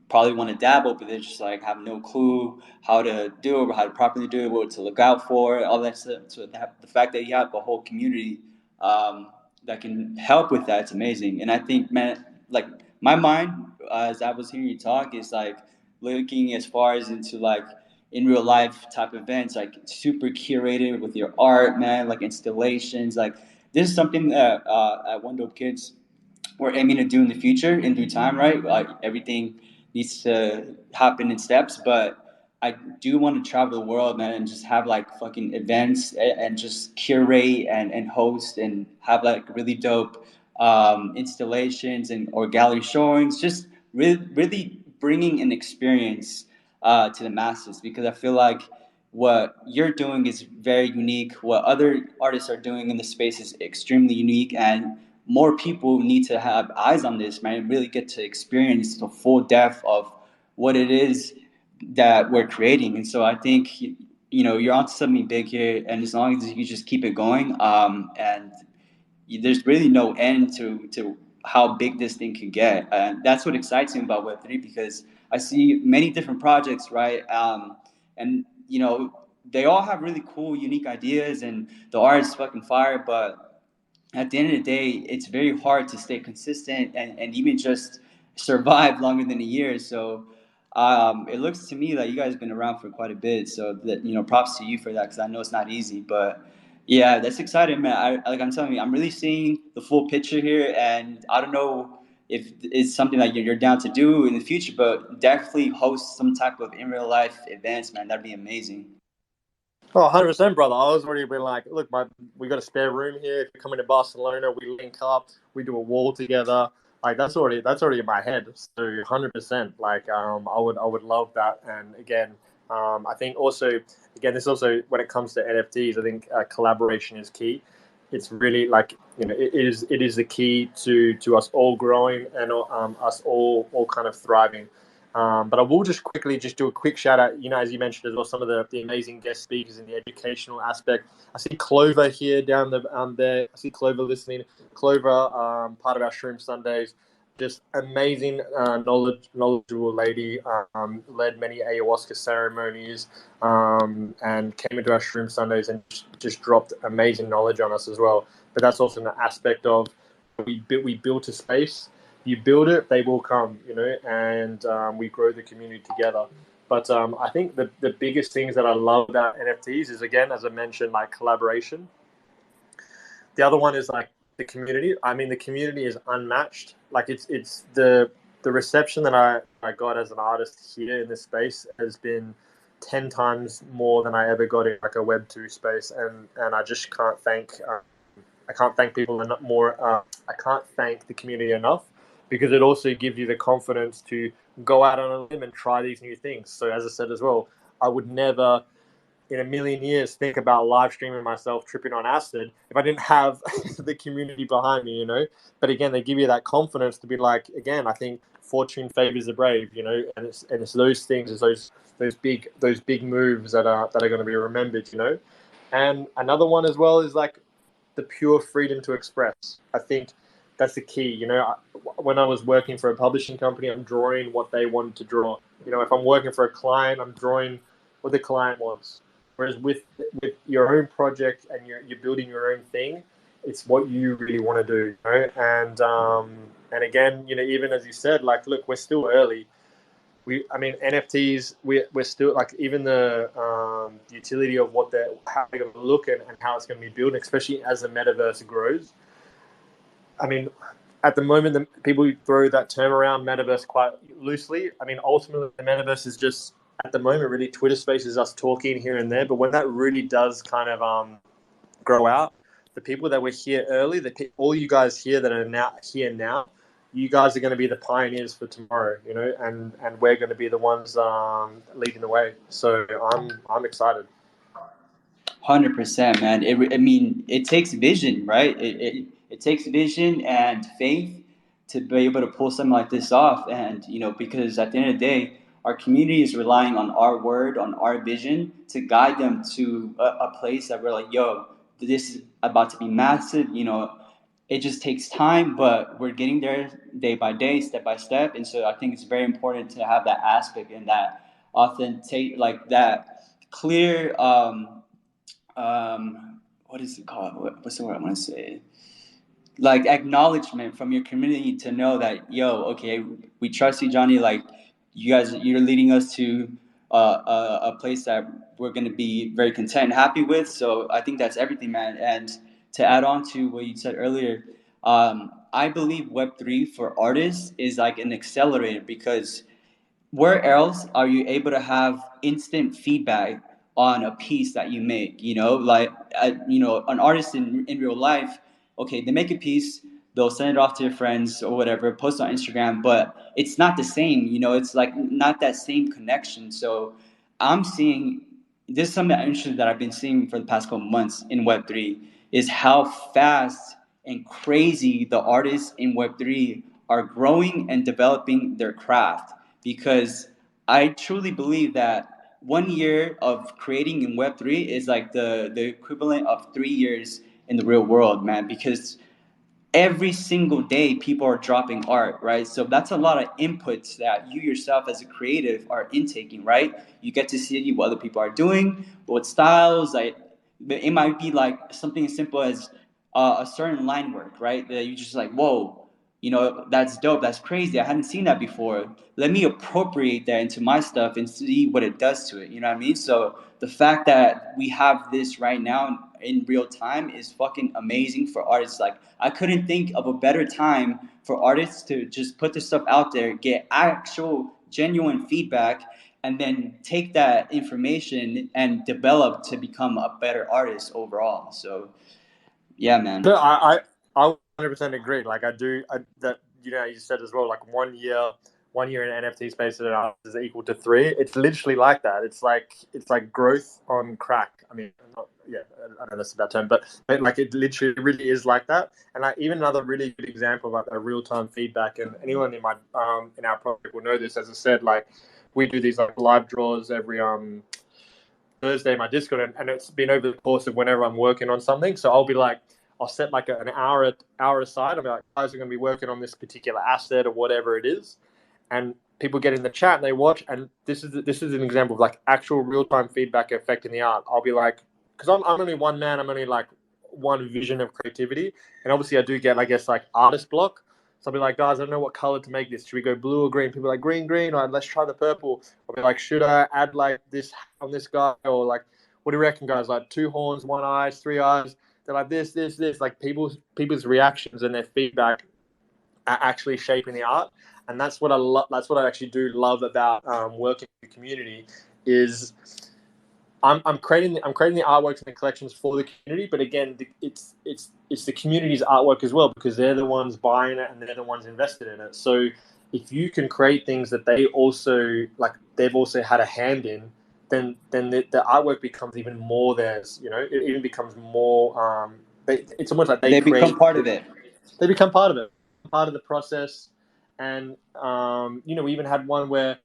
probably want to dabble, but they just like have no clue how to do it, how to properly do it, what to look out for, all that stuff. So the fact that you have a whole community that can help with that's amazing. And I think, man, like my mind, as I was hearing you talk, is like looking as far as into like in real life type events, like super curated with your art, man, like installations. Like this is something that at One Dope Kids we're aiming to do in the future in due time, right? Like everything needs to happen in steps, but I do want to travel the world, man, and just have like fucking events and just curate and host and have like really dope installations and or gallery showings. Just really bringing an experience to the masses, because I feel like what you're doing is very unique. What other artists are doing in the space is extremely unique, and more people need to have eyes on this, man, and really get to experience the full depth of what it is that we're creating. And so I think you're onto something big here, and as long as you just keep it going, and there's really no end to how big this thing can get. And that's what excites me about Web3, because I see many different projects, right? And they all have really cool, unique ideas, and the art is fucking fire, but at the end of the day, it's very hard to stay consistent and even just survive longer than a year. So it looks to me like you guys have been around for quite a bit. So that props to you for that, because I know it's not easy. But yeah, that's exciting, man. Like I'm telling you, I'm really seeing the full picture here, and I don't know if it's something that you're down to do in the future, but definitely host some type of in real life events, man. That'd be amazing. Oh, 100%, brother. I was already been like, look, we got a spare room here. If you're coming to Barcelona, we link up, we do a wall together. Like that's already in my head. So 100%. Like I would love that. And again, I think also again this also when it comes to NFTs, I think collaboration is key. It's really like it is the key to us all growing and us all kind of thriving. But I will just quickly just do a quick shout out, as you mentioned as well, some of the amazing guest speakers in the educational aspect. I see Clover here down there. I see Clover listening. Clover, part of our Shroom Sundays, just amazing, knowledgeable lady. Led many ayahuasca ceremonies, and came into our Shroom Sundays and just dropped amazing knowledge on us as well. But that's also an aspect of we built a space. You build it, they will come, and we grow the community together. But I think the biggest things that I love about NFTs is, again, as I mentioned, like collaboration. The other one is like the community. I mean, the community is unmatched. Like it's the reception that I got as an artist here in this space has been 10 times more than I ever got in like a Web2 space, and I just can't thank I can't thank people enough more. I can't thank the community enough, because it also gives you the confidence to go out on a limb and try these new things. So as I said as well, I would never in a million years think about live streaming myself tripping on acid if I didn't have the community behind me, you know. But again, they give you that confidence to be like, again, I think fortune favors the brave, you know, and it's those things, it's those big moves that are going to be remembered, you know. And another one as well is like the pure freedom to express. I think that's the key. You know, when I was working for a publishing company, I'm drawing what they wanted to draw. You know, if I'm working for a client, I'm drawing what the client wants. Whereas with your own project and you're building your own thing, it's what you really want to do. You know? And again, you know, even as you said, like, look, we're still early. I mean, NFTs, we're still like, even the utility of how they're going to look and how it's going to be built, especially as the metaverse grows. I mean, at the moment, the people throw that term around metaverse quite loosely. I mean, ultimately, the metaverse is just, at the moment, really Twitter Space is us talking here and there. But when that really does kind of grow out, the people that were here early, all you guys here that are now here now, you guys are going to be the pioneers for tomorrow, you know, and we're going to be the ones leading the way. So I'm excited. 100%, man. I mean, it takes vision, right? It takes vision and faith to be able to pull something like this off. And, you know, because at the end of the day, our community is relying on our word, on our vision to guide them to a place that we're like, yo, this is about to be massive. You know, it just takes time, but we're getting there day by day, step by step. And so I think it's very important to have that aspect and that authentic, like that clear, what is it called? What's the word I want to say? Like acknowledgement from your community to know that, yo, okay, we trust you, Jonny. Like, you're leading us to a place that we're going to be very content and happy with. So I think that's everything, man. And to add on to what you said earlier, I believe Web3 for artists is like an accelerator, because where else are you able to have instant feedback on a piece that you make? You know, like, you know, an artist in real life, okay, they make a piece, they'll send it off to their friends or whatever, post on Instagram, but it's not the same. You know, it's like not that same connection. So I'm seeing this is something interesting that I've been seeing for the past couple months in Web3 is how fast and crazy the artists in Web3 are growing and developing their craft, because I truly believe that 1 year of creating in Web3 is like the equivalent of 3 years in the real world, man. Because every single day people are dropping art, right? So that's a lot of inputs that you yourself as a creative are intaking, right? You get to see what other people are doing, what styles, like it might be like something as simple as a certain line work, right? That you just like, whoa, you know, that's dope, that's crazy, I hadn't seen that before, let me appropriate that into my stuff and see what it does to it, you know what I mean? So the fact that we have this right now in real time is fucking amazing for artists. Like, I couldn't think of a better time for artists to just put this stuff out there, get actual genuine feedback, and then take that information and develop to become a better artist overall. So yeah, So man. I 100% agree. Like that, you know, you said as well, like 1 year in NFT space is equal to 3. It's literally like that. It's like growth on crack. I mean, yeah, I don't know that's about term, but like it literally really is like that. And like, even another really good example of like a real time feedback, and anyone in our project will know this. As I said, like we do these like live draws every Thursday in my Discord, and it's been over the course of whenever I'm working on something. So I'll set like an hour aside. I'll be like, guys are going to be working on this particular asset or whatever it is, and people get in the chat and they watch. And this is an example of like actual real time feedback affecting the art. I'll be like, because I'm only one man, I'm only like one vision of creativity, and obviously I do get, I guess, like artist block. So I'll be like, guys, I don't know what color to make this. Should we go blue or green? People are like, green, or let's try the purple. I'll be like, should I add like this on this guy? Or like, what do you reckon, guys? Like 2 horns, 1 eye, 3 eyes. They're like this. Like people's reactions and their feedback are actually shaping the art. And that's what I love. That's what I actually do love about working in the community is I'm creating the artworks and the collections for the community, but again, it's the community's artwork as well, because they're the ones buying it and they're the ones invested in it. So if you can create things that they've also had a hand in, then the artwork becomes even more theirs. You know, it even becomes more. It's almost like they They become create. part of it. They become part of it, part of the process. And we even had one where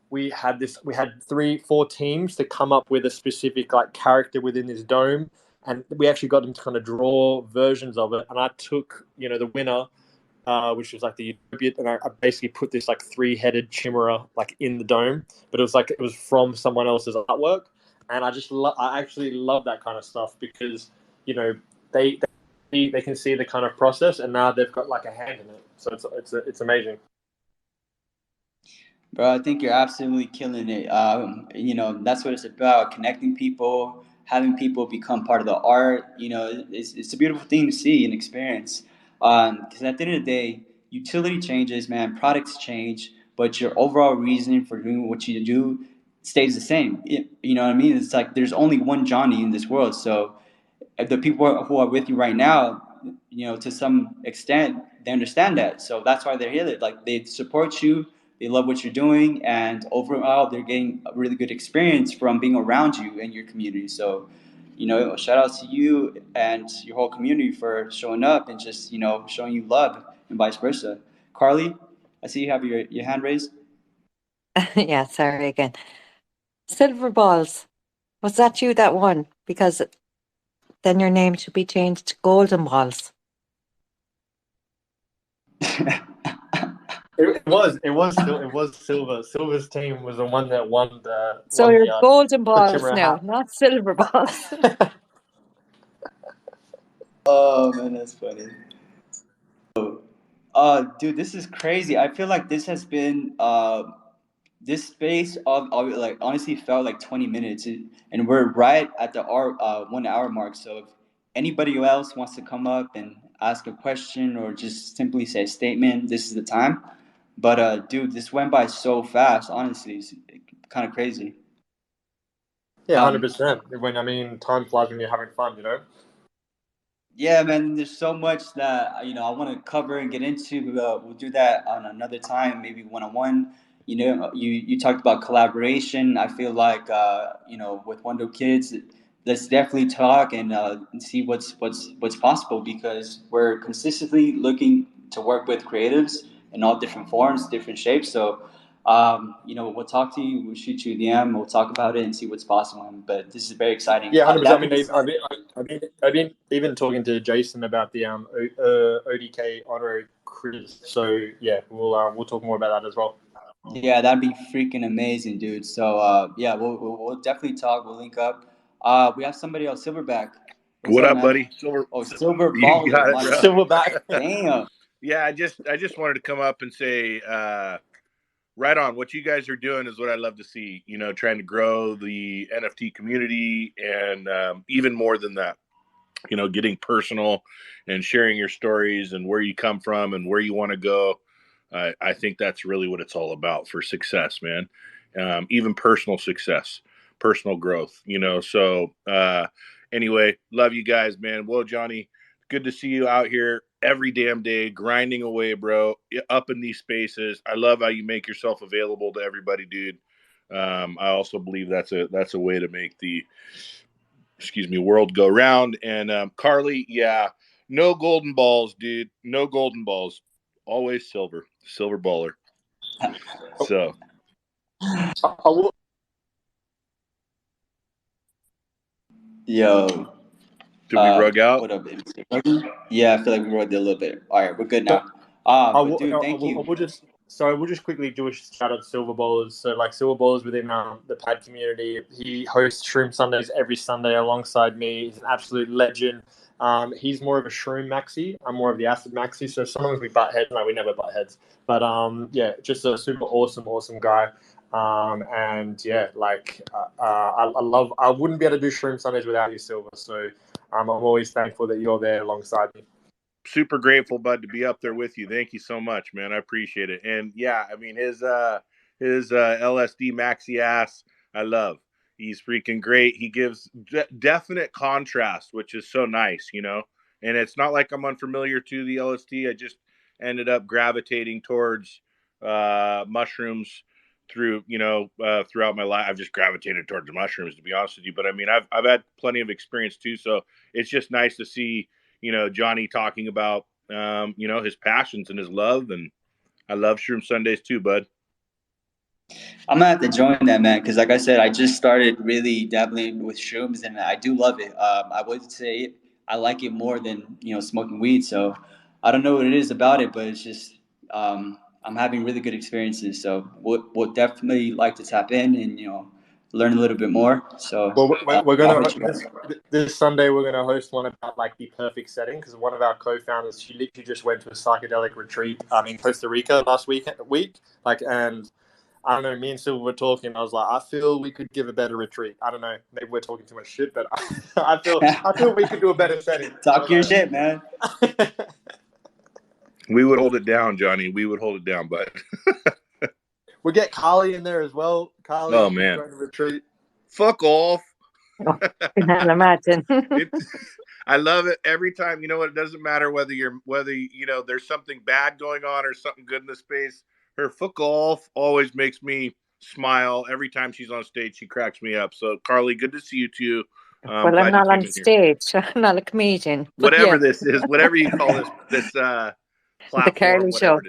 we had 3-4 teams to come up with a specific like character within this dome, and we actually got them to kind of draw versions of it. And I took the winner, which was like the Utopia, and I basically put this like 3-headed chimera like in the dome, but it was from someone else's artwork. And I actually love that kind of stuff because they they can see the kind of process, and now they've got like a hand in it. So it's amazing. Bro, I think you're absolutely killing it. That's what it's about, connecting people, having people become part of the art. It's a beautiful thing to see and experience. Because at the end of the day, utility changes, man, products change, but your overall reasoning for doing what you do stays the same. You know what I mean? It's like there's only one Johnny in this world. So the people who are with you right now, to some extent, they understand that. So that's why they're here. Like they support you, they love what you're doing, and overall, they're getting a really good experience from being around you and your community. So, shout out to you and your whole community for showing up and just showing you love and vice versa. Carly, I see you have your hand raised. Yeah, sorry again. Silver balls. Was that you that won? Because then your name should be changed to golden balls. It was Silver. Silver's team was the one that So won you're golden the balls Chimera now, hat. not silver balls. Oh man, that's funny. Dude, this is crazy. I feel like this has been this space of like honestly felt like 20 minutes, and we're right at the 1 hour mark. So if anybody else wants to come up and ask a question or just simply say a statement, this is the time. But dude, this went by so fast. Honestly, it's kind of crazy. Yeah, Um, 100%. Time flies when you're having fun. Yeah, man. There's so much that I want to cover and get into. We'll do that on another time, maybe one on one. You talked about collaboration. I feel like with Wonder Kids, let's definitely talk and see what's possible because we're consistently looking to work with creatives in all different forms, different shapes. So. We'll talk to you. We'll shoot you a DM. We'll talk about it and see what's possible. But this is very exciting. Yeah, 100%. That being said, I've been even talking to Jason about the ODK honorary quiz. So yeah, we'll talk more about that as well. yeah, that'd be freaking amazing, dude. So, yeah, we'll definitely talk. We'll link up. We have somebody else, Silverback. What's What up, up, man? buddy? Silver, Oh, Silver you got Baller. it, My bro. Silverback. damn. Yeah, I just wanted to come up and say, right on. What you guys are doing is what I love to see. Trying to grow the NFT community, and even more than that, getting personal and sharing your stories and where you come from and where you want to go. I think that's really what it's all about for success, man. Even personal success, personal growth. So anyway, love you guys, man. Well, Johnny, good to see you out here every damn day, grinding away, bro, up in these spaces. I love how you make yourself available to everybody, dude. I also believe that's a way to make the world go round. And Carly, yeah, no golden balls, dude. No golden balls. Always silver baller. So I will, Yo, did we rug out? what up, baby? Yeah, I feel like we rode it a little bit. All right, we're good so now. I But will, dude, thank I you. will just sorry, we'll just quickly do a shout out to Silver Bowlers. So like Silver Bowlers within the pad community, he hosts Shroom Sundays every Sunday alongside me. He's an absolute legend. He's more of a Shroom maxi. I'm more of the acid maxi. So sometimes we butt heads. No, we never butt heads. But yeah, just a super awesome guy. And yeah, like I love. I wouldn't be able to do Shroom Sundays without you, Silver. So I'm always thankful that you're there alongside me. Super grateful, bud, to be up there with you. Thank you so much, man. I appreciate it. And yeah, his LSD maxi ass, I love. He's freaking great. He gives definite contrast, which is so nice. And it's not like I'm unfamiliar to the LSD. I just ended up gravitating towards mushrooms through throughout my life. I've just gravitated towards the mushrooms, to be honest with you. But I mean, I've had plenty of experience too, so it's just nice to see Jonny talking about his passions and his love, and I love shroom Sundays too, bud. I'm gonna have to join that, man, because like I said, I just started really dabbling with shrooms, and I do love it. I would say I like it more than smoking weed. So I don't know what it is about it, but it's just I'm having really good experiences. So we'll definitely like to tap in and learn a little bit more. So Well, we're I'll gonna hit you up. this Sunday we're gonna host one about like the perfect setting because one of our co-founders, she literally just went to a psychedelic retreat in Costa Rica last week. And I don't know, me and Silver were talking. I was like, I feel we could give a better retreat. I don't know, maybe we're talking too much shit, but I feel we could do a better setting. Talk your shit, man. We would hold it down, Jonny. We would hold it down, but we'll get Carly in there as well. Carly, oh man, going to retreat. Fuck off. Can imagine. I love it every time. You know what? It doesn't matter whether there's something bad going on or something good in the space. Her fuck off always makes me smile. Every time she's on stage, she cracks me up. So, Carly, good to see you too. Well, I'm not on stage. I'm not a comedian. Whatever this is, whatever you call this platform, the Carly Show.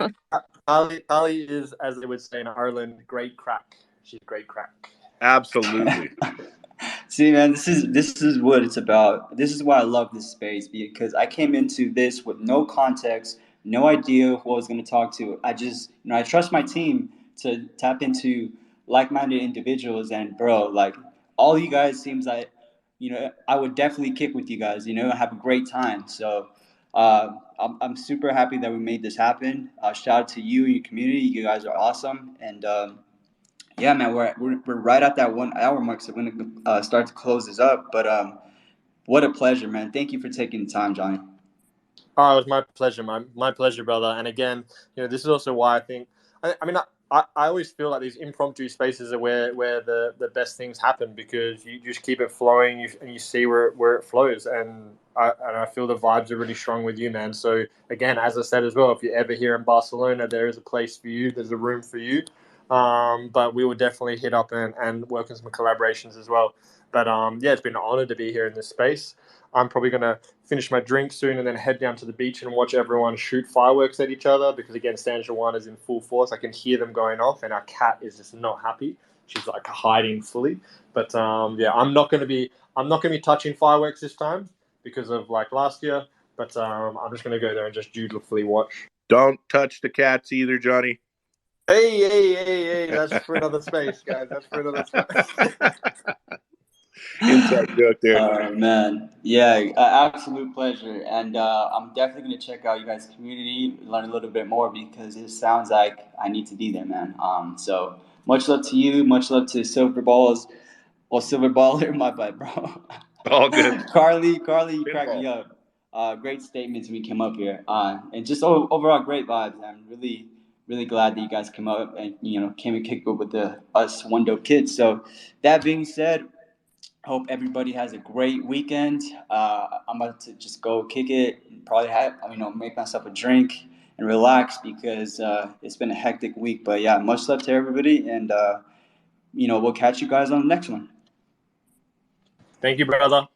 Carly is, as they would say in Ireland, great crack. She's great crack. Absolutely. See, man, this is what it's about. This is why I love this space, because I came into this with no context, no idea who I was going to talk to. I just, I trust my team to tap into like-minded individuals, and bro, like all you guys seems like, I would definitely kick with you guys, have a great time. So, I'm super happy that we made this happen. Shout out to you and your community. You guys are awesome, and yeah, man, we're right at that 1 hour mark, so we're gonna start to close this up. But what a pleasure, man! Thank you for taking the time, Jonny. Oh, it was my pleasure, my pleasure, brother. And again, this is also why I think. I always feel like these impromptu spaces are where the best things happen because you just keep it flowing and you see where it flows. And I feel the vibes are really strong with you, man. So again, as I said as well, if you're ever here in Barcelona, there is a place for you. There's a room for you. But we will definitely hit up and work on some collaborations as well. But yeah, it's been an honor to be here in this space. I'm probably going to finish my drink soon and then head down to the beach and watch everyone shoot fireworks at each other because, again, San Juan is in full force. I can hear them going off and our cat is just not happy. She's like hiding fully. But yeah, I'm not going to be touching fireworks this time because of like last year. But I'm just going to go there and just dutifully watch. Don't touch the cats either, Jonny. Hey, that's for another space, guys. That's for another space. Inside joke there. Man, yeah, absolute pleasure, and I'm definitely gonna check out you guys' community, learn a little bit more because it sounds like I need to be there, man. So much love to you, much love to Silver Balls, or Silver Baller, my bad, bro. All good. Carly, you cracked me up. Great statements when we came up here, and just overall great vibes. I'm really glad that you guys came up and came and kicked up with us One Dope Kids. So that being said. Hope everybody has a great weekend. I'm about to just go kick it and probably make myself a drink and relax because it's been a hectic week. But yeah, much love to everybody, and we'll catch you guys on the next one. Thank you, brother.